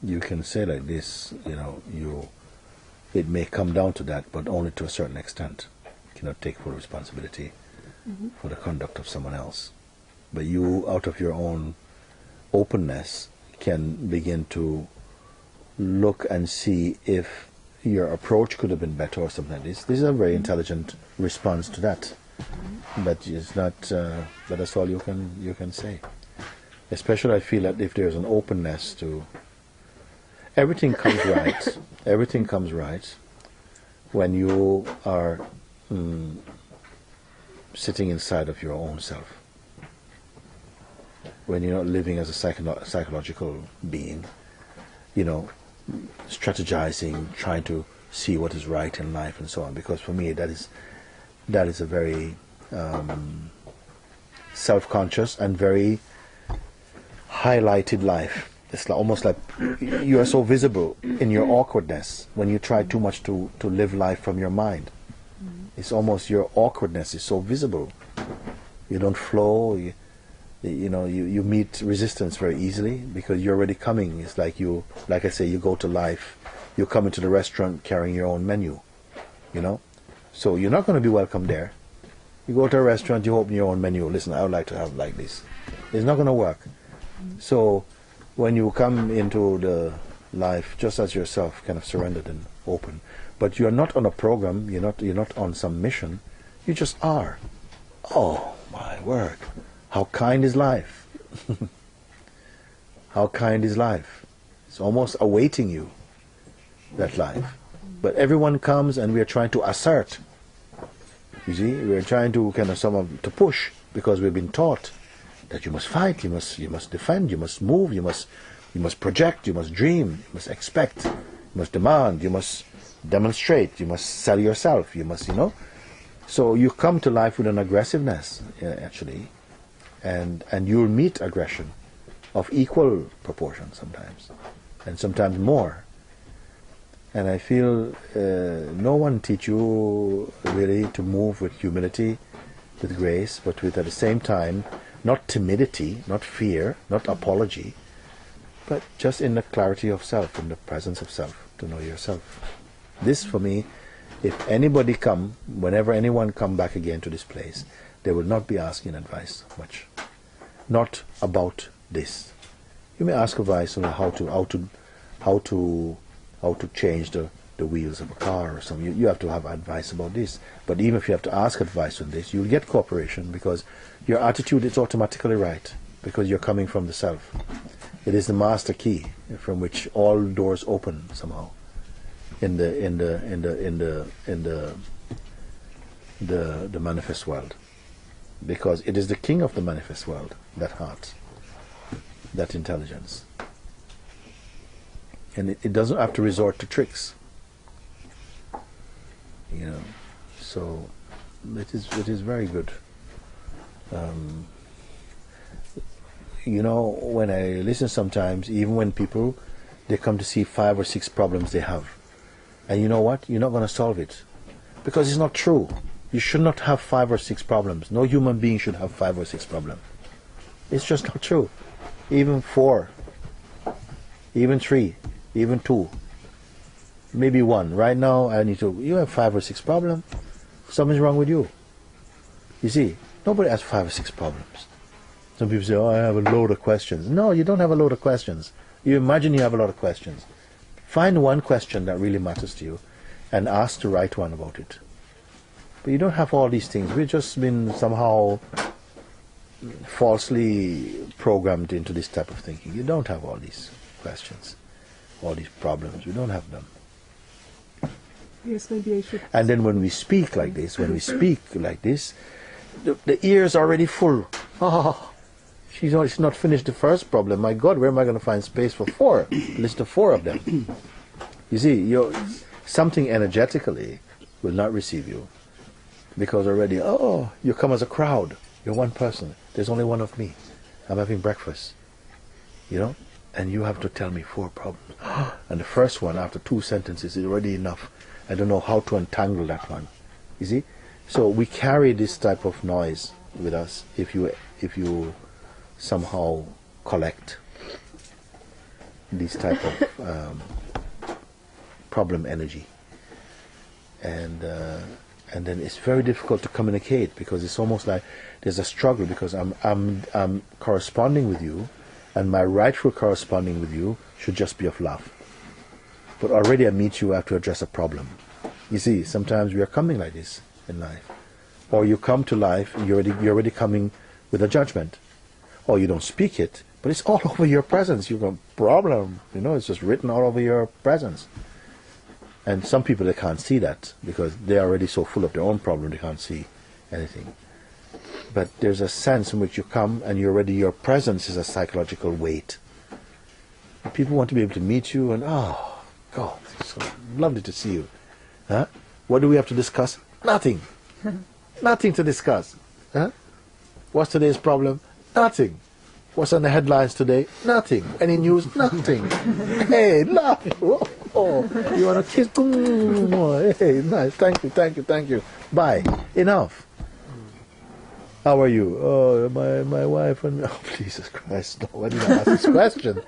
you can say like this, it may come down to that, but only to a certain extent. You cannot take full responsibility for the conduct of someone else. But you, out of your own openness, can begin to look and see if your approach could have been better or something like this. This is a very intelligent response to that. But it's not. But that's all you can say. Especially, I feel that if there's an openness to everything comes right. Everything comes right when you are sitting inside of your own self. When you're not living as a psychological being, strategizing, trying to see what is right in life and so on. Because for me, that is a very self-conscious and very highlighted life. It's almost like you are so visible in your awkwardness when you try too much to live life from your mind. It's almost your awkwardness is so visible. You don't flow. You meet resistance very easily because you're already coming. It's like like I say, you go to life, you come into the restaurant carrying your own menu, So you're not going to be welcome there. You go to a restaurant, you open your own menu. Listen, I would like to have like this. It's not going to work. So when you come into the life just as yourself, kind of surrendered and open, but you're not on a program, you're not on some mission, you just are. Oh my word. How kind is life? How kind is life? It's almost awaiting you, that life. But everyone comes and we are trying to assert. You see, we are trying to to push because we've been taught that you must fight, you must defend, you must move, you must project, you must dream, you must expect, you must demand, you must demonstrate, you must sell yourself, you must, So you come to life with an aggressiveness, actually. And you'll meet aggression of equal proportion sometimes, and sometimes more. And I feel no one teach you really to move with humility, with grace, but with at the same time not timidity, not fear, not apology, but just in the clarity of self, in the presence of self, to know yourself. This for me, if anybody come, whenever anyone come back again to this place, they will not be asking advice much. Not about this. You may ask advice on how to change the wheels of a car or something. You have to have advice about this. But even if you have to ask advice on this, you'll get cooperation because your attitude is automatically right because you're coming from the self. It is the master key from which all doors open somehow in the manifest world. Because it is the king of the manifest world, that heart, that intelligence. And it doesn't have to resort to tricks. So it is very good. When I listen sometimes, even when people, they come to see 5 or 6 problems they have. And you know what? You're not going to solve it. Because it's not true. You should not have 5 or 6 problems. No human being should have 5 or 6 problems. It's just not true. Even 4, even 3, even 2, maybe 1. Right now, you have 5 or 6 problems. Something's wrong with you. You see, nobody has 5 or 6 problems. Some people say, I have a load of questions. No, you don't have a load of questions. You imagine you have a lot of questions. Find one question that really matters to you and ask the right one about it. But you don't have all these things. We've just been somehow falsely programmed into this type of thinking. You don't have all these questions, all these problems. We don't have them. Yes, maybe I should. And then when we speak like this, the ears are already full. Oh, she's not finished the first problem. My God, where am I going to find space for 4? List of 4 of them. You see, something energetically will not receive you. Because already, you come as a crowd. You're one person. There's only one of me. I'm having breakfast. And you have to tell me 4 problems. And the first one, after 2 sentences, is already enough. I don't know how to untangle that one. You see? So we carry this type of noise with us if you somehow collect. these type of problem energy, and then it's very difficult to communicate because it's almost like there's a struggle because I'm corresponding with you, and my rightful corresponding with you should just be of love. But already I meet you, I have to address a problem. You see, sometimes we are coming like this in life. Or you come to life, you're already coming with a judgment. Or you don't speak it, but it's all over your presence. You've got a problem, it's just written all over your presence. And some people, they can't see that because they're already so full of their own problem, they can't see anything. But there's a sense in which you come and your presence is a psychological weight. And people want to be able to meet you and, oh, God, it's so lovely to see you. Huh? What do we have to discuss? Nothing. Nothing to discuss. Huh? What's today's problem? Nothing. What's on the headlines today? Nothing. Any news? Nothing. Hey, laugh. Oh, you want to kiss? Hey, nice. Thank you. Bye. Enough. How are you? Oh, my wife and oh, Jesus Christ! No, why did I ask this question?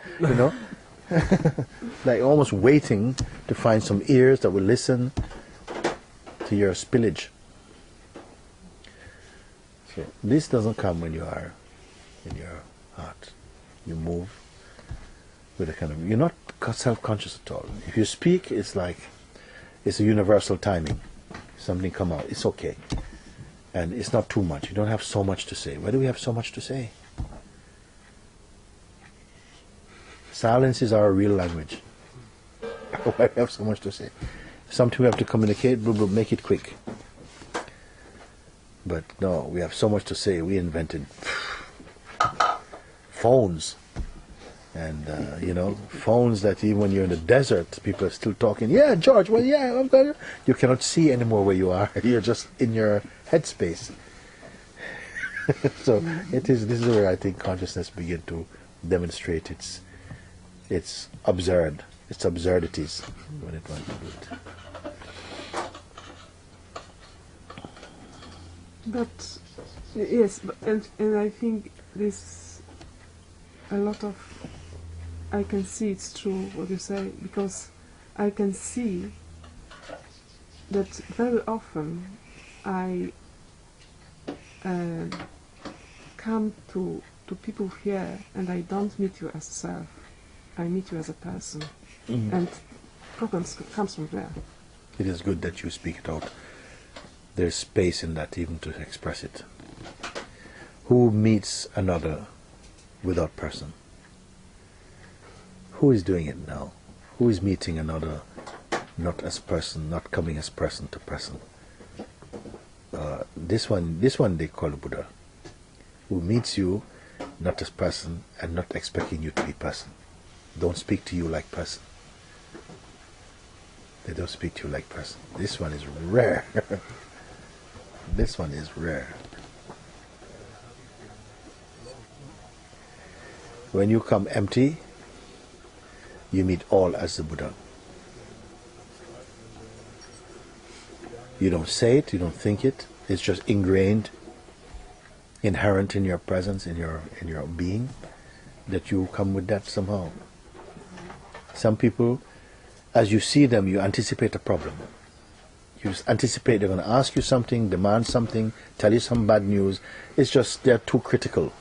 Like almost waiting to find some ears that will listen to your spillage. So this doesn't come when you are in your heart. You move with a kind of, you're not self-conscious at all. If you speak, it's like it's a universal timing. Something come out, it's okay, and it's not too much. You don't have so much to say. Why do we have so much to say? Silence is our real language. Why do we have so much to say? Something we have to communicate, we'll make it quick. But no, we have so much to say. We invented phones. And, phones that even when you're in the desert, people are still talking. Yeah, George, well, yeah, I'm going. You cannot see anymore where you are. You're just in your headspace. So this is where I think consciousness begins to demonstrate its absurdities when it wants to do it. But yes, and I think this a lot of. I can see it's true what you say, because I can see that very often I come to people here and I don't meet you as a self, I meet you as a person. Mm-hmm. And problems comes from there. It is good that you speak it out. There's space in that even to express it. Who meets another without person? Who is doing it now? Who is meeting another not as person, not coming as person to person? This one they call Buddha, who meets you not as person and not expecting you to be person. Don't speak to you like person. They don't speak to you like person. This one is rare. This one is rare. When you come empty, you meet all as the Buddha. You don't say it, you don't think it. It's just ingrained, inherent in your presence, in your being, that you come with that somehow. Some people, as you see them, you anticipate a problem. You just anticipate they're going to ask you something, demand something, tell you some bad news. It's just they're too critical,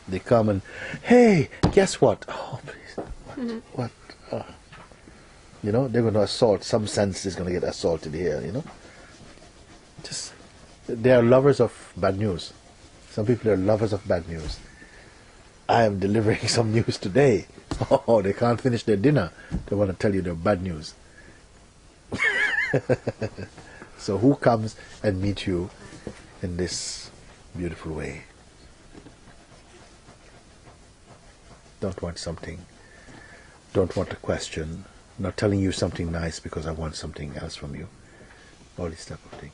They come and, hey, guess what? Oh, please. Mm-hmm. What? They're going to assault. Some sense is going to get assaulted here, Just, they are lovers of bad news. Some people are lovers of bad news. I am delivering some news today. Oh, they can't finish their dinner. They want to tell you their bad news. So who comes and meet you in this beautiful way? Don't want something. Don't want a question. Not telling you something nice because I want something else from you. All this type of thing.